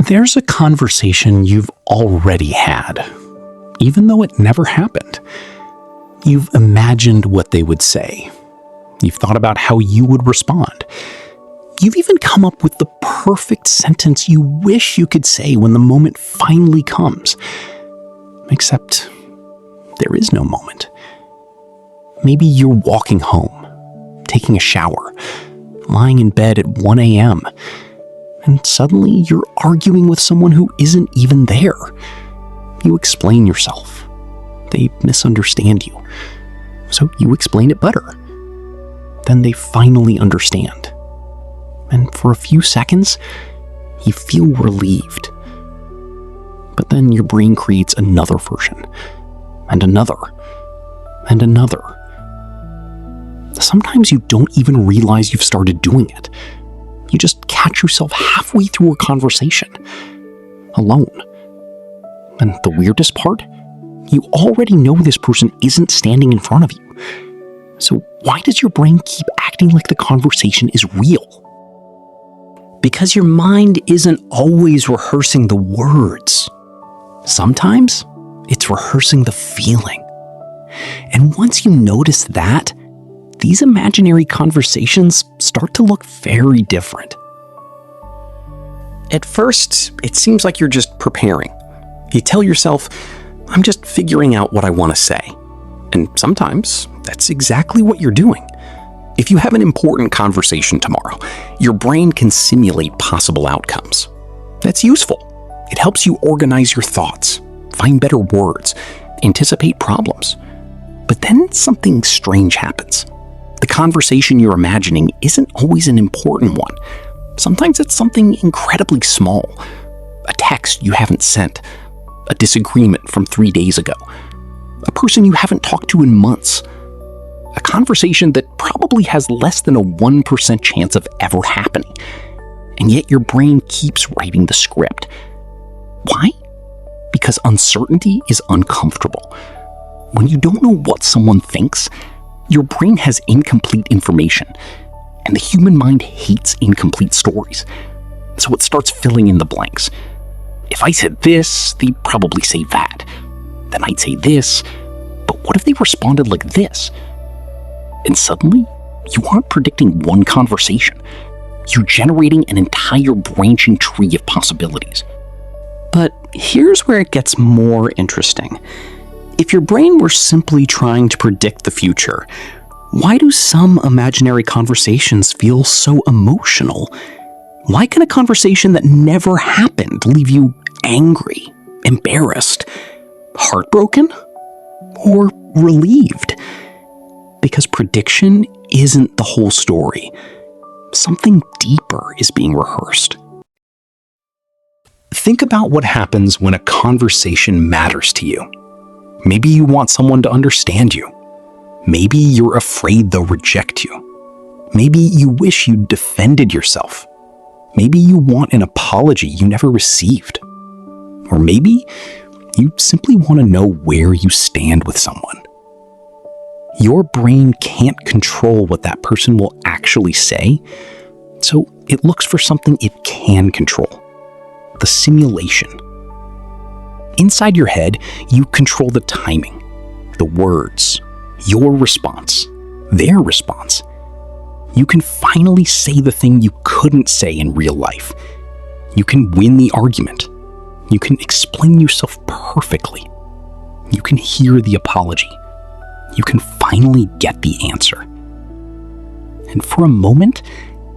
There's a conversation you've already had, even though it never happened. You've imagined what they would say. You've thought about how you would respond. You've even come up with the perfect sentence you wish you could say when the moment finally comes. Except there is no moment. Maybe you're walking home, taking a shower, lying in bed at 1 a.m., and suddenly you're arguing with someone who isn't even there. You explain yourself. They misunderstand you. So you explain it better. Then they finally understand. And for a few seconds, you feel relieved. But then your brain creates another version, and another, and another. Sometimes you don't even realize you've started doing it. You just catch yourself halfway through a conversation, alone. And the weirdest part? You already know this person isn't standing in front of you. So why does your brain keep acting like the conversation is real? Because your mind isn't always rehearsing the words. Sometimes it's rehearsing the feeling. And once you notice that, these imaginary conversations start to look very different. At first, it seems like you're just preparing. You tell yourself, I'm just figuring out what I want to say. And sometimes that's exactly what you're doing. If you have an important conversation tomorrow, your brain can simulate possible outcomes. That's useful. It helps you organize your thoughts, find better words, anticipate problems. But then something strange happens. The conversation you're imagining isn't always an important one. Sometimes it's something incredibly small. A text you haven't sent, a disagreement from 3 days ago, a person you haven't talked to in months, a conversation that probably has less than a 1% chance of ever happening. And yet your brain keeps writing the script. Why? Because uncertainty is uncomfortable. When you don't know what someone thinks, your brain has incomplete information, and the human mind hates incomplete stories. So it starts filling in the blanks. If I said this, they'd probably say that. Then I'd say this, but what if they responded like this? And suddenly, you aren't predicting one conversation. You're generating an entire branching tree of possibilities. But here's where it gets more interesting. If your brain were simply trying to predict the future, why do some imaginary conversations feel so emotional? Why can a conversation that never happened leave you angry, embarrassed, heartbroken, or relieved? Because prediction isn't the whole story. Something deeper is being rehearsed. Think about what happens when a conversation matters to you. Maybe you want someone to understand you. Maybe you're afraid they'll reject you. Maybe you wish you'd defended yourself. Maybe you want an apology you never received. Or maybe you simply want to know where you stand with someone. Your brain can't control what that person will actually say, so it looks for something it can control. The simulation. Inside your head, you control the timing, the words, your response, their response. You can finally say the thing you couldn't say in real life. You can win the argument. You can explain yourself perfectly. You can hear the apology. You can finally get the answer. And for a moment,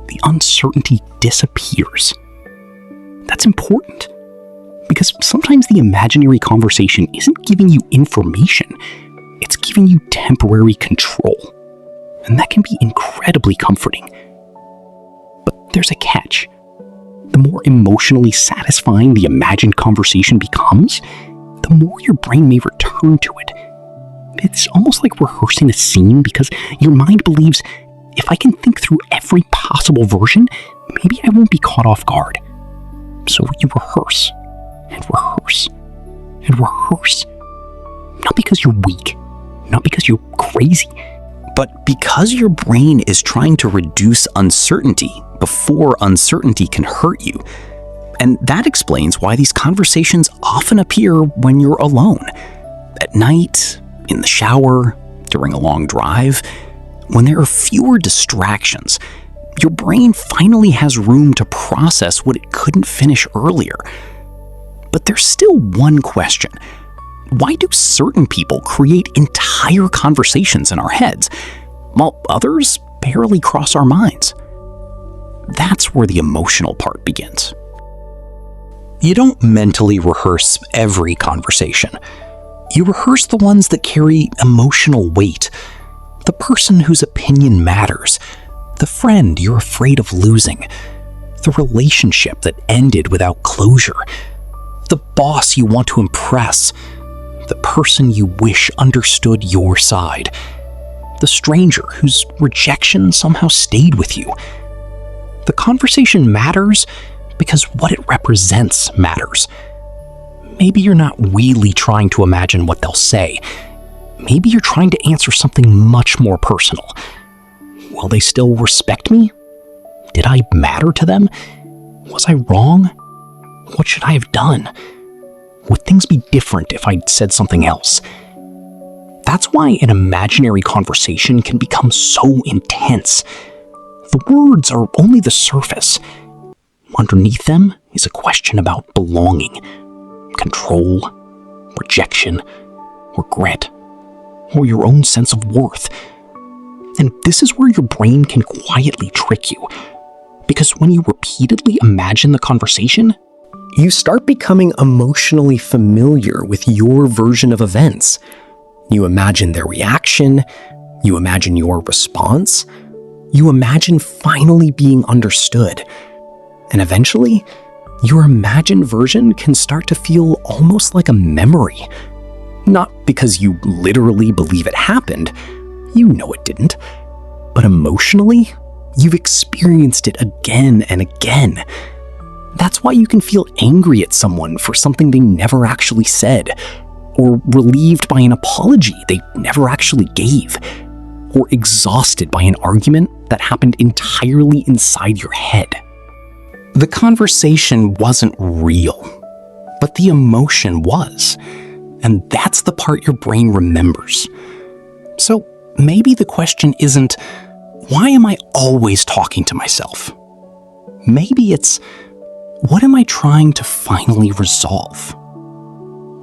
the uncertainty disappears. That's important. Because sometimes the imaginary conversation isn't giving you information, it's giving you temporary control. And that can be incredibly comforting. But there's a catch. The more emotionally satisfying the imagined conversation becomes, the more your brain may return to it. It's almost like rehearsing a scene because your mind believes, if I can think through every possible version, maybe I won't be caught off guard. So you rehearse. And rehearse, and rehearse. Not because you're weak, not because you're crazy, but because your brain is trying to reduce uncertainty before uncertainty can hurt you. And that explains why these conversations often appear when you're alone. At night, in the shower, during a long drive, when there are fewer distractions, your brain finally has room to process what it couldn't finish earlier. But there's still one question. Why do certain people create entire conversations in our heads, while others barely cross our minds? That's where the emotional part begins. You don't mentally rehearse every conversation. You rehearse the ones that carry emotional weight, the person whose opinion matters, the friend you're afraid of losing, the relationship that ended without closure, the boss you want to impress, the person you wish understood your side, the stranger whose rejection somehow stayed with you. The conversation matters because what it represents matters. Maybe you're not really trying to imagine what they'll say. Maybe you're trying to answer something much more personal. Will they still respect me? Did I matter to them? Was I wrong? What should I have done? Would things be different if I'd said something else? That's why an imaginary conversation can become so intense. The words are only the surface. Underneath them is a question about belonging, control, rejection, regret, or your own sense of worth. And this is where your brain can quietly trick you. Because when you repeatedly imagine the conversation, you start becoming emotionally familiar with your version of events. You imagine their reaction, you imagine your response, you imagine finally being understood. And eventually, your imagined version can start to feel almost like a memory. Not because you literally believe it happened, you know it didn't, but emotionally, you've experienced it again and again. That's why you can feel angry at someone for something they never actually said, or relieved by an apology they never actually gave, or exhausted by an argument that happened entirely inside your head. The conversation wasn't real, but the emotion was, and that's the part your brain remembers. So maybe the question isn't, why am I always talking to myself? Maybe it's, what am I trying to finally resolve?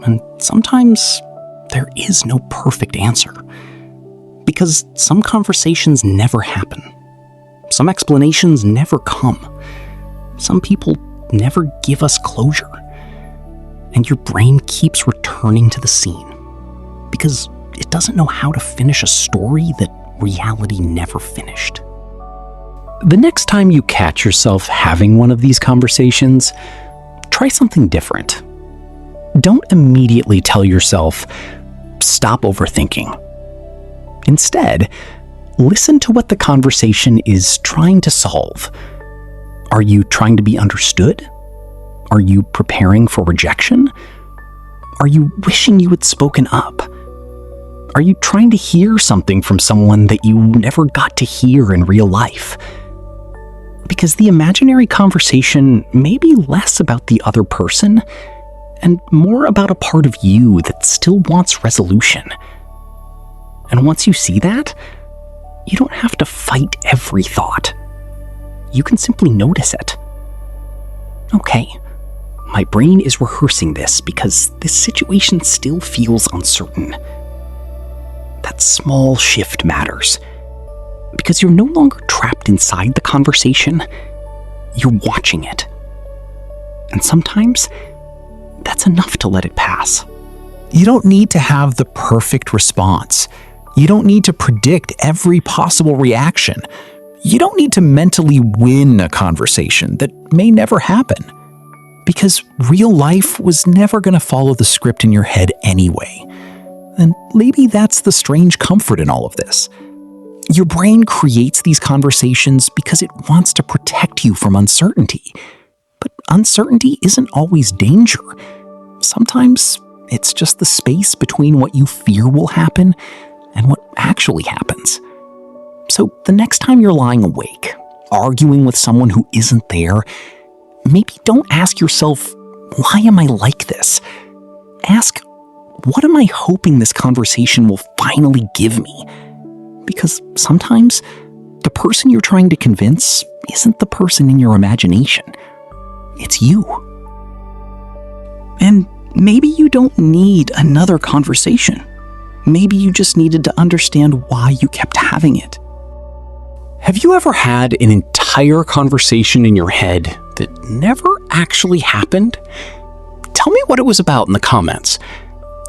And sometimes there is no perfect answer, because some conversations never happen. Some explanations never come. Some people never give us closure. And your brain keeps returning to the scene because it doesn't know how to finish a story that reality never finished. The next time you catch yourself having one of these conversations, try something different. Don't immediately tell yourself, stop overthinking. Instead, listen to what the conversation is trying to solve. Are you trying to be understood? Are you preparing for rejection? Are you wishing you had spoken up? Are you trying to hear something from someone that you never got to hear in real life? Because the imaginary conversation may be less about the other person and more about a part of you that still wants resolution. And once you see that, you don't have to fight every thought. You can simply notice it. Okay, my brain is rehearsing this because this situation still feels uncertain. That small shift matters, because you're no longer trapped inside the conversation, you're watching it. And sometimes, that's enough to let it pass. You don't need to have the perfect response. You don't need to predict every possible reaction. You don't need to mentally win a conversation that may never happen, because real life was never going to follow the script in your head anyway. And maybe that's the strange comfort in all of this. Your brain creates these conversations because it wants to protect you from uncertainty. But uncertainty isn't always danger. Sometimes it's just the space between what you fear will happen and what actually happens. So the next time you're lying awake, arguing with someone who isn't there, maybe don't ask yourself, why am I like this? Ask, what am I hoping this conversation will finally give me? Because sometimes the person you're trying to convince isn't the person in your imagination. It's you. And maybe you don't need another conversation. Maybe you just needed to understand why you kept having it. Have you ever had an entire conversation in your head that never actually happened? Tell me what it was about in the comments.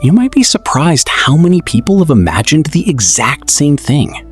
You might be surprised how many people have imagined the exact same thing.